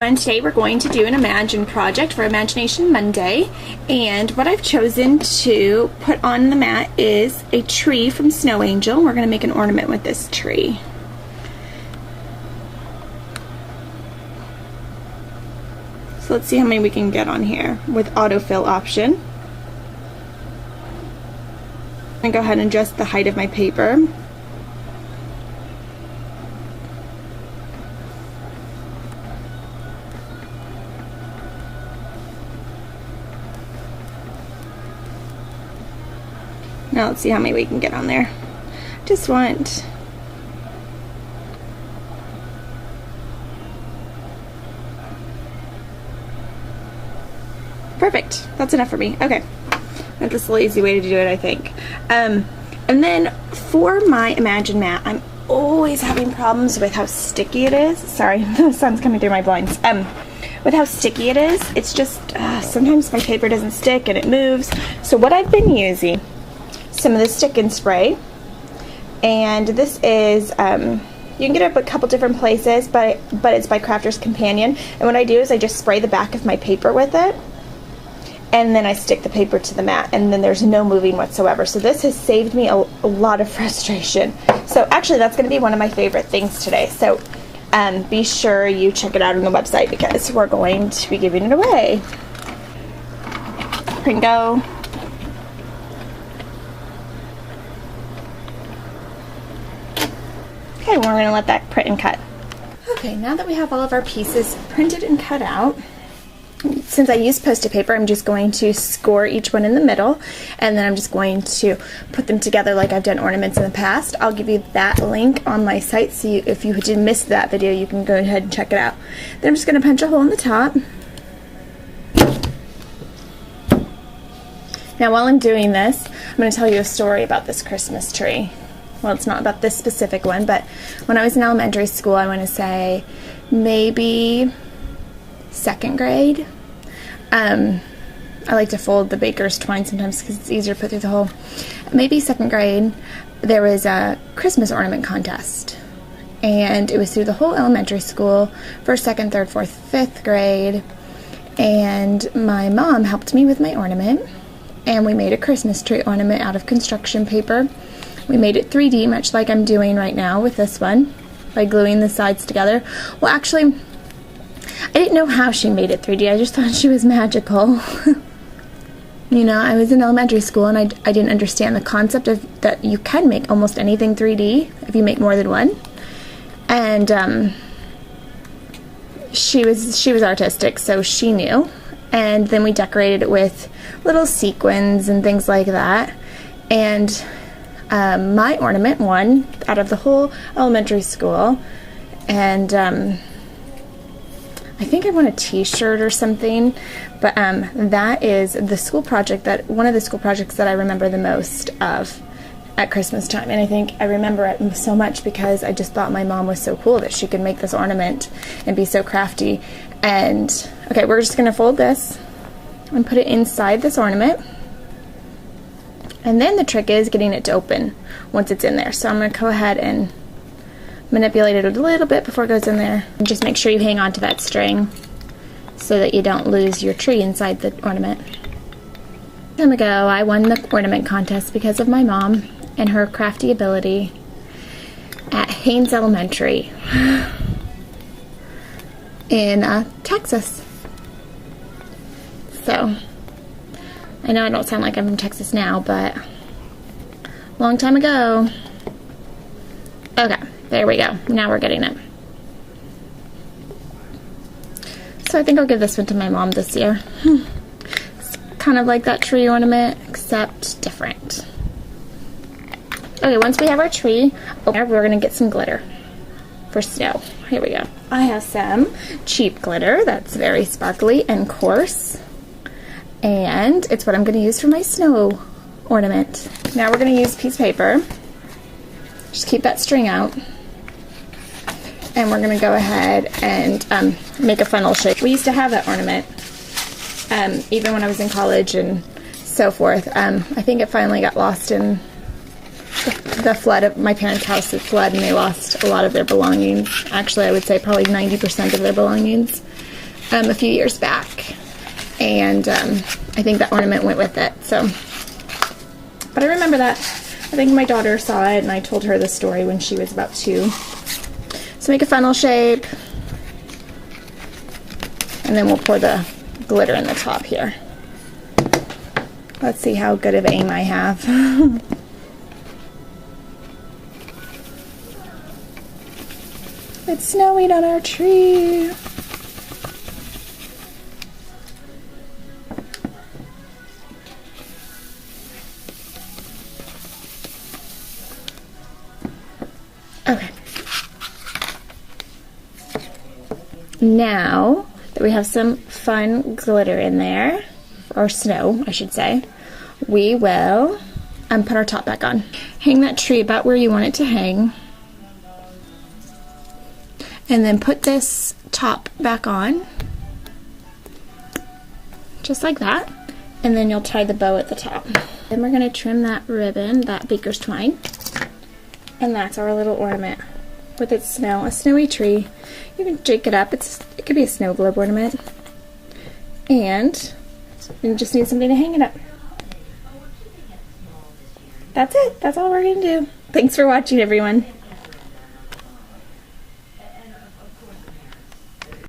And today we're going to do an Imagine project for Imagination Monday, and what I've chosen to put on the mat is a tree from Snow Angel. We're going to make an ornament with this tree. So let's see how many we can get on here with autofill option. I'm going to go ahead and adjust the height of my paper. Now let's see how many we can get on there. Just want perfect. That's enough for me. Okay, that's just a lazy way to do it, I think. And then for my Imagine mat, I'm always having problems with how sticky it is. Sorry, the sun's coming through my blinds. With how sticky it is, it's just sometimes my paper doesn't stick and it moves. So what I've been using, some of the stick and spray, and this is you can get it a couple different places, but it's by Crafter's Companion. And what I do is I just spray the back of my paper with it, and then I stick the paper to the mat, and then there's no moving whatsoever. So this has saved me a lot of frustration. So actually that's going to be one of my favorite things today. So be sure you check it out on the website because we're going to be giving it away. Pringo. Okay, we're going to let that print and cut. Okay, now that we have all of our pieces printed and cut out, since I use Post-it paper, I'm just going to score each one in the middle, and then I'm just going to put them together like I've done ornaments in the past. I'll give you that link on my site, so if you did miss that video, you can go ahead and check it out. Then I'm just going to punch a hole in the top. Now while I'm doing this, I'm going to tell you a story about this Christmas tree. Well, it's not about this specific one, but when I was in elementary school, I want to say maybe second grade. I like to fold the baker's twine sometimes because it's easier to put through the hole. Maybe second grade, there was a Christmas ornament contest, and it was through the whole elementary school, first, second, third, fourth, fifth grade, and my mom helped me with my ornament, and we made a Christmas tree ornament out of construction paper. We made it 3D, much like I'm doing right now with this one, by gluing the sides together. Well, actually, I didn't know how she made it 3D. I just thought she was magical. You know, I was in elementary school, and I didn't understand the concept of that you can make almost anything 3D if you make more than one. And she was artistic, so she knew. And then we decorated it with little sequins and things like that. And my ornament won out of the whole elementary school, and I think I won a t-shirt or something, but that is the school project one of the school projects that I remember the most of at Christmas time. And I think I remember it so much because I just thought my mom was so cool that she could make this ornament and be so crafty. And okay, we're just gonna fold this and put it inside this ornament. And then the trick is getting it to open once it's in there. So I'm going to go ahead and manipulate it a little bit before it goes in there. And just make sure you hang on to that string so that you don't lose your tree inside the ornament. A time ago, I won the ornament contest because of my mom and her crafty ability at Haynes Elementary in Texas. So I know I don't sound like I'm from Texas now, but long time ago. Okay, there we go. Now we're getting it. So I think I'll give this one to my mom this year. It's kind of like that tree ornament, except different. Okay, once we have our tree, we're going to get some glitter for snow. Here we go. I have some cheap glitter that's very sparkly and coarse. And it's what I'm going to use for my snow ornament. Now we're going to use piece of paper. Just keep that string out. And we're going to go ahead and make a funnel shape. We used to have that ornament even when I was in college and so forth. I think it finally got lost in the flood of my parents' house. Had flooded and they lost a lot of their belongings. Actually, I would say probably 90% of their belongings. a few years back, and I think that ornament went with it. So, but I remember that. I think my daughter saw it, and I told her the story when she was about 2. So make a funnel shape, and then we'll pour the glitter in the top here. Let's see how good of aim I have. It's snowing on our tree. Okay. Now that we have some fun glitter in there, or snow, I should say, we will put our top back on. Hang that tree about where you want it to hang. And then put this top back on, just like that. And then you'll tie the bow at the top. Then we're gonna trim that ribbon, that baker's twine. And that's our little ornament with its snow, a snowy tree. You can jake it up. It could be a snow globe ornament. And you just need something to hang it up. That's it. That's all we're gonna do. Thanks for watching, everyone.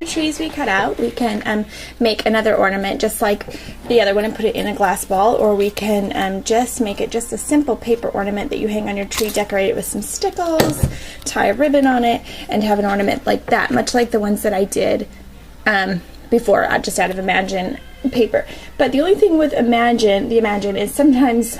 Trees we cut out, we can make another ornament just like the other one and put it in a glass ball, or we can just make it just a simple paper ornament that you hang on your tree, decorate it with some stickles, tie a ribbon on it, and have an ornament like that, much like the ones that I did before, just out of Imagine paper. But the only thing with Imagine is sometimes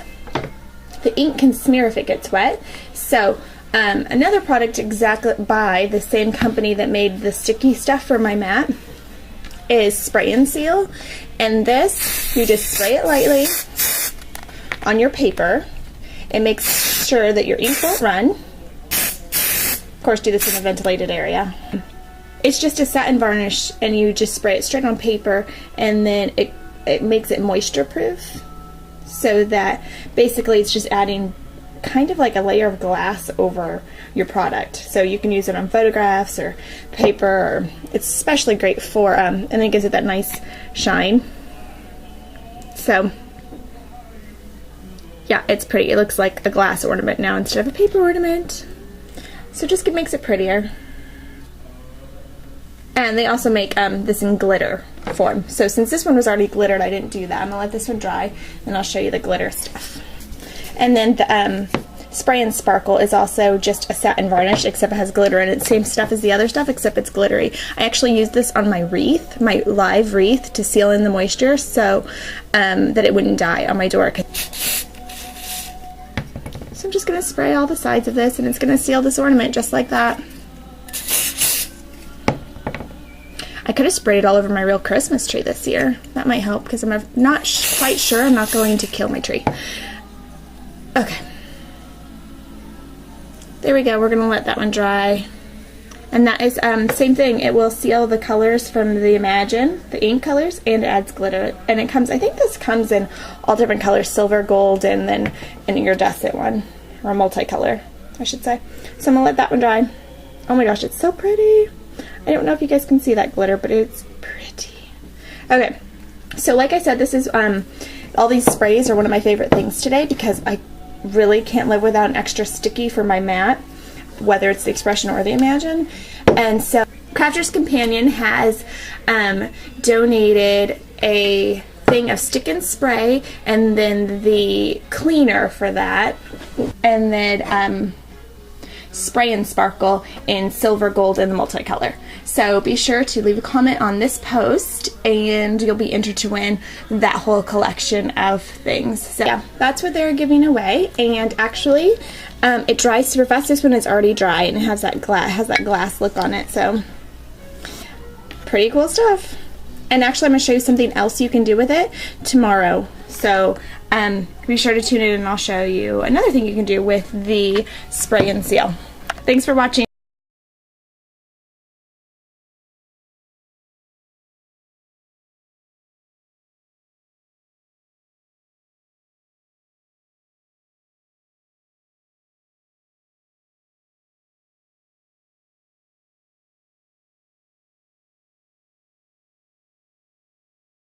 the ink can smear if it gets wet. So another product exactly by the same company that made the sticky stuff for my mat is Spray and Seal. And this, you just spray it lightly on your paper. It makes sure that your ink won't run. Of course, do this in a ventilated area. It's just a satin varnish, and you just spray it straight on paper, and then it makes it moisture proof, so that basically it's just adding kind of like a layer of glass over your product. So you can use it on photographs or paper, or it's especially great for, and it gives it that nice shine. So yeah, it's pretty. It looks like a glass ornament now instead of a paper ornament. So just makes it prettier. And they also make this in glitter form. So since this one was already glittered, I didn't do that. I'm gonna let this one dry, and I'll show you the glitter stuff. And then the Spray and Sparkle is also just a satin varnish, except it has glitter in it. Same stuff as the other stuff, except it's glittery. I actually used this on my wreath, my live wreath, to seal in the moisture so that it wouldn't die on my door. So I'm just going to spray all the sides of this, and it's going to seal this ornament just like that. I could have sprayed it all over my real Christmas tree this year. That might help, because I'm not quite sure I'm not going to kill my tree. Okay. There we go. We're going to let that one dry. And that is same thing. It will seal the colors from the Imagine, the ink colors, and it adds glitter. And it comes, I think this comes in all different colors, silver, gold, and then an iridescent one, or a multicolor, I should say. So I'm going to let that one dry. Oh my gosh, it's so pretty. I don't know if you guys can see that glitter, but it's pretty. Okay, so like I said, this is, all these sprays are one of my favorite things today, because I really can't live without an extra sticky for my mat, whether it's the Expression or the Imagine. And so Crafter's Companion has donated a thing of stick and spray, and then the cleaner for that, and then Spray and Sparkle in silver, gold, and the multicolor. So be sure to leave a comment on this post, and you'll be entered to win that whole collection of things. So yeah, that's what they're giving away. And actually, it dries super fast. This one is already dry, and it has that glass look on it. So pretty cool stuff. And actually, I'm gonna show you something else you can do with it tomorrow. So be sure to tune in, and I'll show you another thing you can do with the Spray and Seal. Thanks for watching.